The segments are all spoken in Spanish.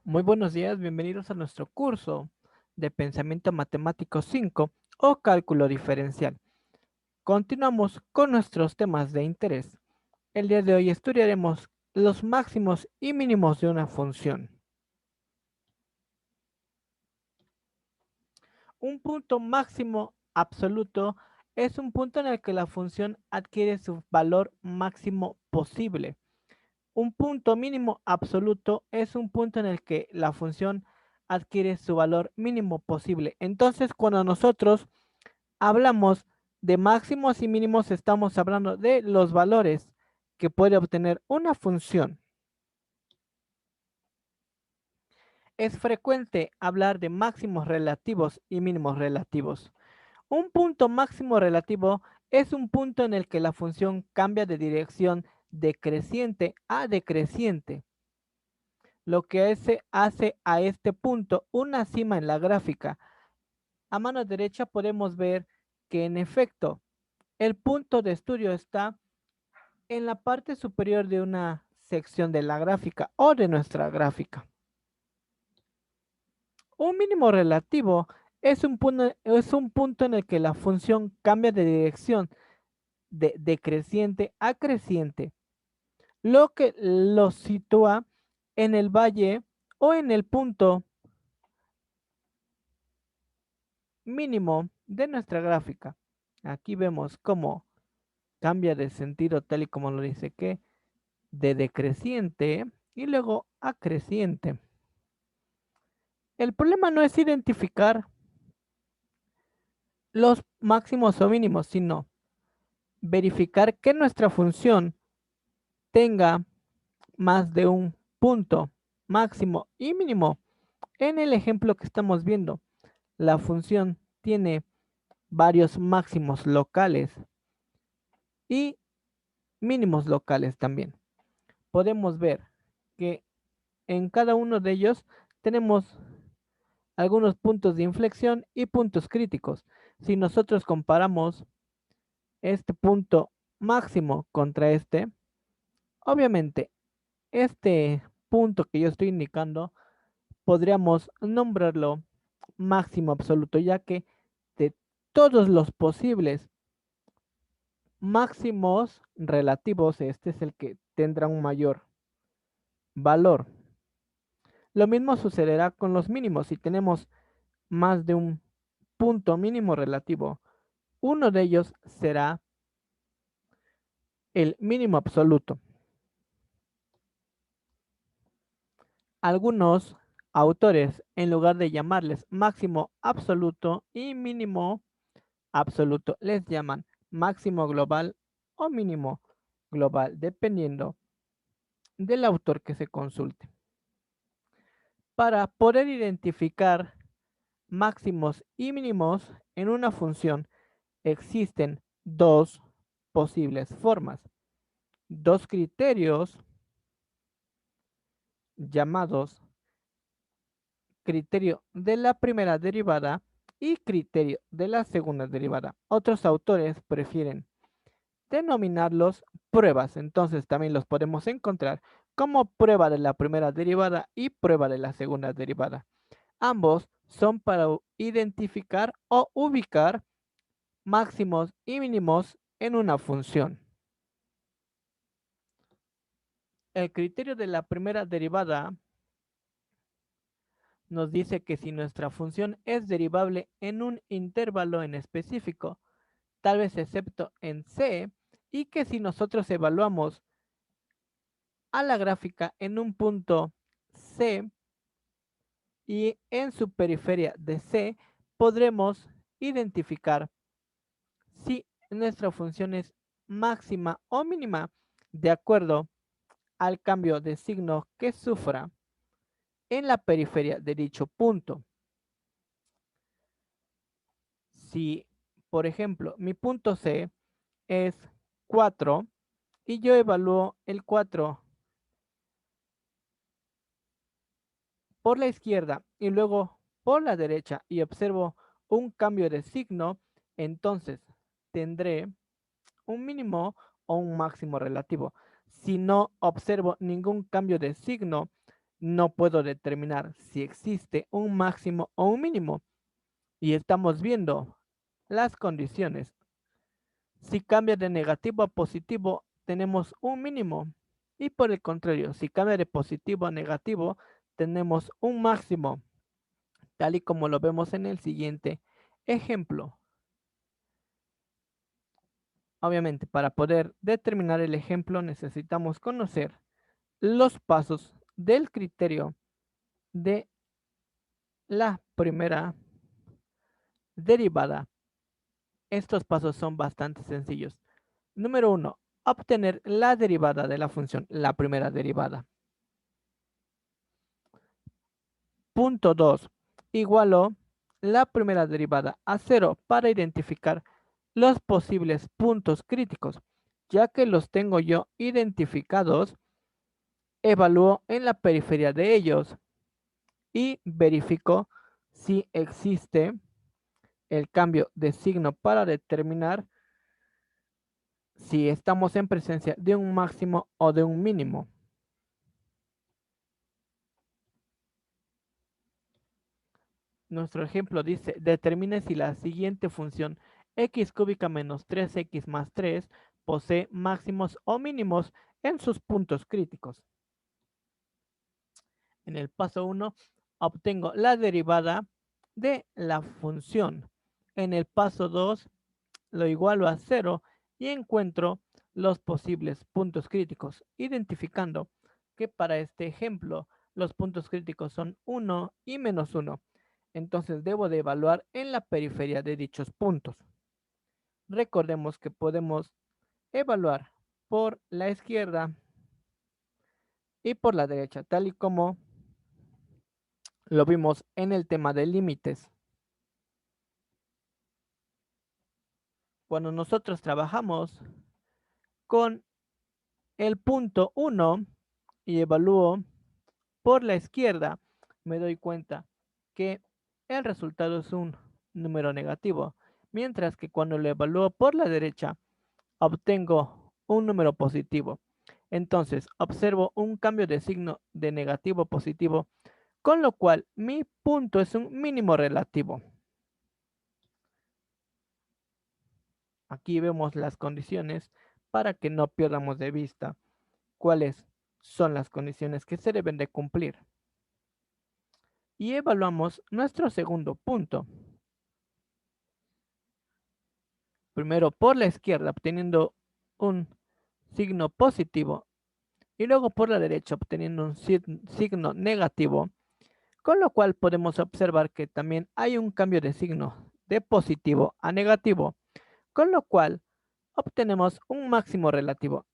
Muy buenos días, bienvenidos a nuestro curso de Pensamiento Matemático 5 o Cálculo Diferencial. Continuamos con nuestros temas de interés. El día de hoy estudiaremos los máximos y mínimos de una función. Un punto máximo absoluto es un punto en el que la función adquiere su valor máximo posible. Un punto mínimo absoluto es un punto en el que la función adquiere su valor mínimo posible. Entonces, cuando nosotros hablamos de máximos y mínimos, estamos hablando de los valores que puede obtener una función. Es frecuente hablar de máximos relativos y mínimos relativos. Un punto máximo relativo es un punto en el que la función cambia de dirección decreciente a decreciente, lo que hace a este punto una cima en la gráfica. A mano derecha podemos ver que en efecto el punto de estudio está en la parte superior de una sección de la gráfica o de nuestra gráfica. Un mínimo relativo es un punto en el que la función cambia de dirección de decreciente a creciente, lo que lo sitúa en el valle o en el punto mínimo de nuestra gráfica. Aquí vemos cómo cambia de sentido tal y como lo dice que de decreciente y luego a creciente. El problema no es identificar los máximos o mínimos, sino verificar que nuestra función tenga más de un punto máximo y mínimo. En el ejemplo que estamos viendo, la función tiene varios máximos locales y mínimos locales también. Podemos ver que en cada uno de ellos tenemos algunos puntos de inflexión y puntos críticos. Si nosotros comparamos este punto máximo contra este, obviamente este punto que yo estoy indicando podríamos nombrarlo máximo absoluto, ya que de todos los posibles máximos relativos, este es el que tendrá un mayor valor. Lo mismo sucederá con los mínimos. Si tenemos más de un punto mínimo relativo, uno de ellos será el mínimo absoluto. Algunos autores, en lugar de llamarles máximo absoluto y mínimo absoluto, les llaman máximo global o mínimo global, dependiendo del autor que se consulte. Para poder identificar máximos y mínimos en una función, existen dos posibles formas, dos criterios llamados criterio de la primera derivada y criterio de la segunda derivada. Otros autores prefieren denominarlos pruebas, entonces también los podemos encontrar como prueba de la primera derivada y prueba de la segunda derivada. Ambos son para identificar o ubicar máximos y mínimos en una función. El criterio de la primera derivada nos dice que si nuestra función es derivable en un intervalo en específico, tal vez excepto en C, y que si nosotros evaluamos a la gráfica en un punto C y en su periferia de C, podremos identificar si nuestra función es máxima o mínima de acuerdo al cambio de signo que sufra en la periferia de dicho punto. Si, por ejemplo, mi punto C es 4 y yo evalúo el 4 por la izquierda y luego por la derecha y observo un cambio de signo, entonces tendré un mínimo o un máximo relativo. Si no observo ningún cambio de signo, no puedo determinar si existe un máximo o un mínimo. Y estamos viendo las condiciones. Si cambia de negativo a positivo, tenemos un mínimo. Y por el contrario, si cambia de positivo a negativo, tenemos un máximo, tal y como lo vemos en el siguiente ejemplo. Obviamente, para poder determinar el ejemplo, necesitamos conocer los pasos del criterio de la primera derivada. Estos pasos son bastante sencillos. Número 1, obtener la derivada de la función, la primera derivada. Punto 2, igualó la primera derivada a 0 para identificar los posibles puntos críticos. Ya que los tengo yo identificados, evalúo en la periferia de ellos y verifico si existe el cambio de signo para determinar si estamos en presencia de un máximo o de un mínimo. Nuestro ejemplo dice, determine si la siguiente función x cúbica menos 3x más 3 posee máximos o mínimos en sus puntos críticos. En el paso 1, obtengo la derivada de la función. En el paso 2, lo igualo a 0 y encuentro los posibles puntos críticos, identificando que para este ejemplo los puntos críticos son 1 y menos 1. Entonces debo de evaluar en la periferia de dichos puntos. Recordemos que podemos evaluar por la izquierda y por la derecha, tal y como lo vimos en el tema de límites. Cuando nosotros trabajamos con el punto 1 y evalúo por la izquierda, me doy cuenta que el resultado es un número negativo, mientras que cuando lo evalúo por la derecha, obtengo un número positivo. Entonces, observo un cambio de signo de negativo a positivo, con lo cual mi punto es un mínimo relativo. Aquí vemos las condiciones para que no pierdamos de vista cuáles son las condiciones que se deben de cumplir. Y evaluamos nuestro segundo punto. Primero por la izquierda obteniendo un signo positivo y luego por la derecha obteniendo un signo negativo, con lo cual podemos observar que también hay un cambio de signo de positivo a negativo, con lo cual obtenemos un máximo relativo.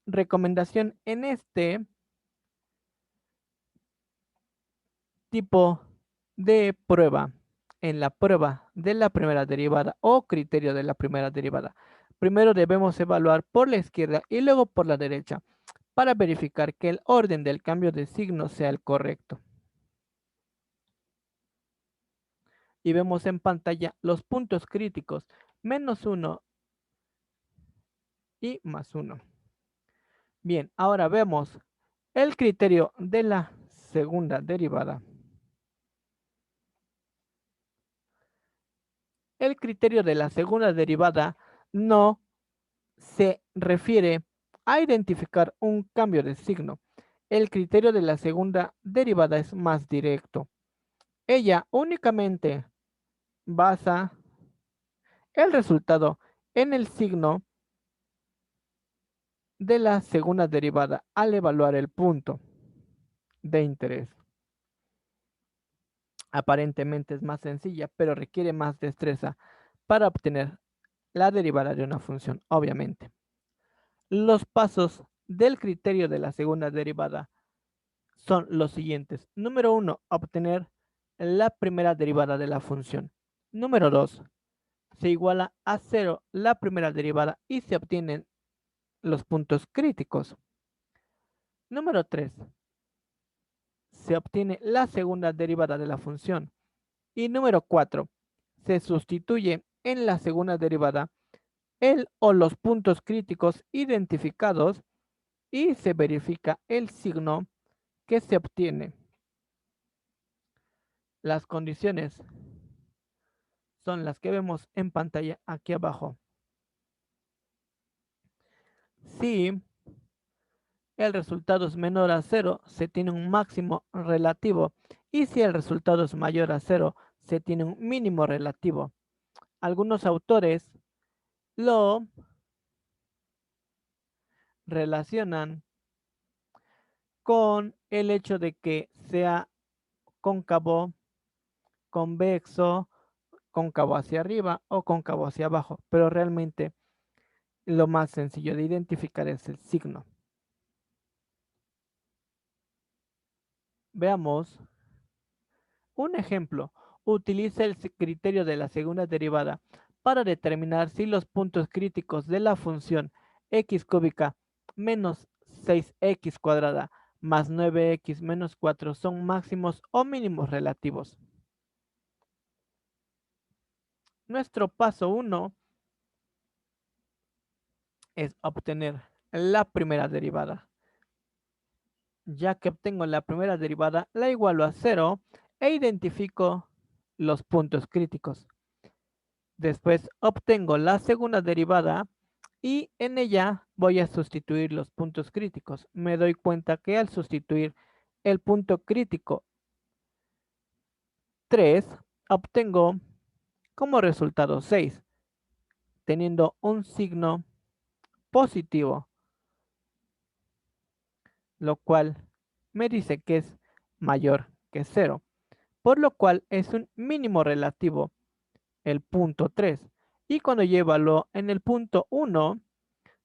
Recomendación en este tipo de prueba, en la prueba de la primera derivada o criterio de la primera derivada. Primero debemos evaluar por la izquierda y luego por la derecha para verificar que el orden del cambio de signo sea el correcto. Y vemos en pantalla los puntos críticos, menos 1 y más 1. Bien, ahora vemos el criterio de la segunda derivada. El criterio de la segunda derivada no se refiere a identificar un cambio de signo. El criterio de la segunda derivada es más directo. Ella únicamente basa el resultado en el signo de la segunda derivada al evaluar el punto de interés. Aparentemente es más sencilla, pero requiere más destreza para obtener la derivada de una función, obviamente. Los pasos del criterio de la segunda derivada son los siguientes. Número 1, obtener la primera derivada de la función. Número 2, se iguala a 0 la primera derivada y se obtienen los puntos críticos. Número 3, se obtiene la segunda derivada de la función. Y número 4, se sustituye en la segunda derivada el o los puntos críticos identificados y se verifica el signo ¿Qué se obtiene? Las condiciones son las que vemos en pantalla aquí abajo. Si el resultado es menor a 0, se tiene un máximo relativo. Y si el resultado es mayor a 0, se tiene un mínimo relativo. Algunos autores lo relacionan con el hecho de que sea cóncavo, convexo, cóncavo hacia arriba o cóncavo hacia abajo. Pero realmente lo más sencillo de identificar es el signo. Veamos un ejemplo. Utiliza el criterio de la segunda derivada para determinar si los puntos críticos de la función x cúbica menos 6x cuadrada más 9x menos 4 son máximos o mínimos relativos. Nuestro paso 1 es obtener la primera derivada. Ya que obtengo la primera derivada, la igualo a 0 e identifico los puntos críticos. Después obtengo la segunda derivada y en ella voy a sustituir los puntos críticos. Me doy cuenta que al sustituir el punto crítico 3, obtengo como resultado 6, teniendo un signo positivo, lo cual me dice que es mayor que 0, por lo cual es un mínimo relativo el punto 3. Y cuando yo evalúo en el punto 1,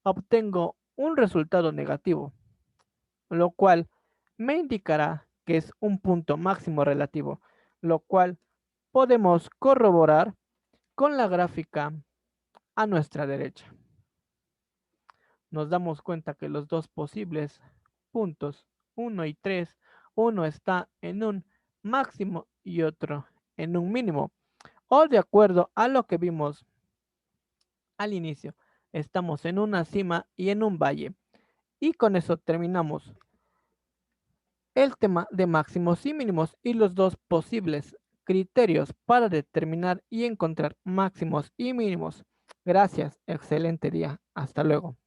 obtengo un resultado negativo, lo cual me indicará que es un punto máximo relativo, lo cual podemos corroborar con la gráfica a nuestra derecha. Nos damos cuenta que los dos posibles puntos 1 y 3, uno está en un máximo y otro en un mínimo, o de acuerdo a lo que vimos al inicio, estamos en una cima y en un valle. Y con eso terminamos el tema de máximos y mínimos y los dos posibles criterios para determinar y encontrar máximos y mínimos. Gracias, excelente día. Hasta luego.